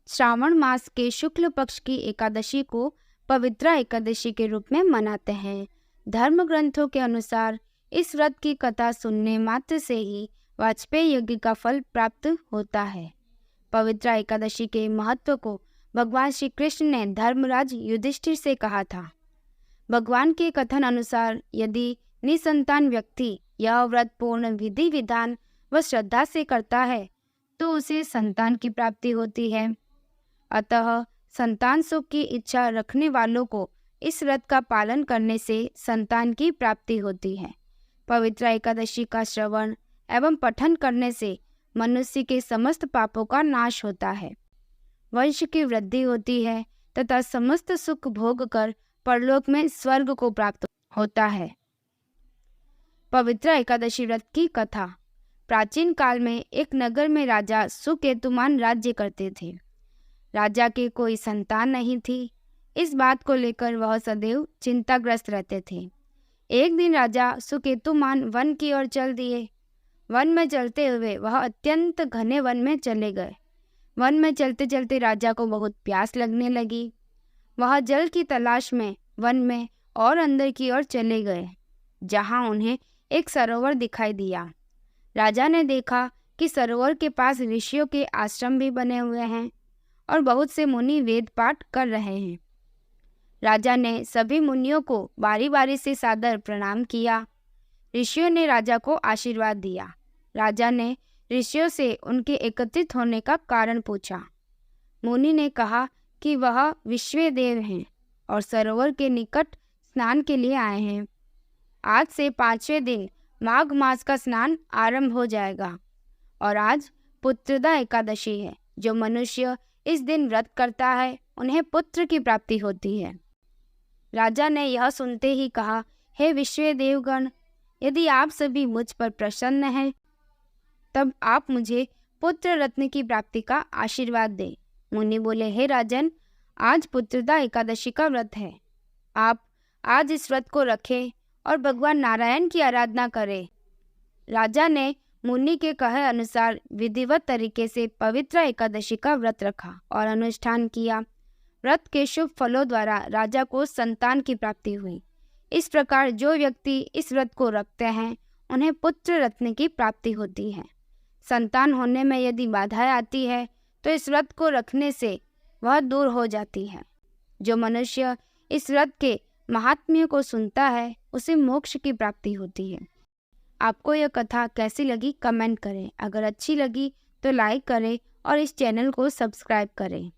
श्रावण मास के शुक्ल पक्ष की एकादशी को पवित्रा एकादशी के रूप में मनाते हैं। धर्म ग्रंथों के अनुसार इस व्रत की कथा सुनने मात्र से ही वाजपेयी यज्ञ का फल प्राप्त होता है। पवित्रा एकादशी के महत्व को भगवान श्री कृष्ण ने धर्मराज युधिष्ठिर से कहा था। भगवान के कथन अनुसार यदि निसंतान व्यक्ति यह व्रत पूर्ण विधि विधान व श्रद्धा से करता है तो उसे संतान की प्राप्ति होती है। अतः संतान सुख की इच्छा रखने वालों को इस व्रत का पालन करने से संतान की प्राप्ति होती है। पवित्रा एकादशी का श्रवण एवं पठन करने से मनुष्य के समस्त पापों का नाश होता है, वंश की वृद्धि होती है तथा समस्त सुख भोग कर परलोक में स्वर्ग को प्राप्त होता है। पवित्रा एकादशी व्रत की कथा। प्राचीन काल में एक नगर में राजा सुकेतुमान राज्य करते थे। राजा के कोई संतान नहीं थी। इस बात को लेकर वह सदैव चिंताग्रस्त रहते थे। एक दिन राजा सुकेतुमान वन की ओर चल दिए। वन में चलते हुए वह अत्यंत घने वन में चले गए। वन में चलते चलते राजा को बहुत प्यास लगने लगी। वह जल की तलाश में वन में और अंदर की ओर चले गए, जहां उन्हें एक सरोवर दिखाई दिया। राजा ने देखा कि सरोवर के पास ऋषियों के आश्रम भी बने हुए हैं और बहुत से मुनि वेद पाठ कर रहे हैं। राजा ने सभी मुनियों को बारी बारी से सादर प्रणाम किया। ऋषियों ने राजा को आशीर्वाद दिया। राजा ने ऋषियों से उनके एकत्रित होने का कारण पूछा। मुनि ने कहा कि वह विश्वदेव हैं और सरोवर के निकट स्नान के लिए आए हैं। आज से 5वें दिन माघ मास का स्नान आरंभ हो जाएगा और आज पुत्रदा एकादशी है। जो मनुष्य इस दिन व्रत करता है उन्हें पुत्र की प्राप्ति होती है। राजा ने यह सुनते ही कहा, हे विश्वदेवगण, यदि आप सभी मुझ पर प्रसन्न हैं तब आप मुझे पुत्र रत्न की प्राप्ति का आशीर्वाद दें। मुनि बोले, हे राजन, आज पुत्रदा एकादशी का व्रत है। आप आज इस व्रत को रखें और भगवान नारायण की आराधना करें। राजा ने मुनि के कहे अनुसार विधिवत तरीके से पवित्रा एकादशी का व्रत रखा और अनुष्ठान किया। व्रत के शुभ फलों द्वारा राजा को संतान की प्राप्ति हुई। इस प्रकार जो व्यक्ति इस व्रत को रखते हैं उन्हें पुत्र रत्न की प्राप्ति होती है। संतान होने में यदि बाधाएं आती है तो इस व्रत को रखने से वह दूर हो जाती है। जो मनुष्य इस व्रत के महात्म्य को सुनता है उसे मोक्ष की प्राप्ति होती है। आपको यह कथा कैसी लगी कमेंट करें। अगर अच्छी लगी तो लाइक करें और इस चैनल को सब्सक्राइब करें।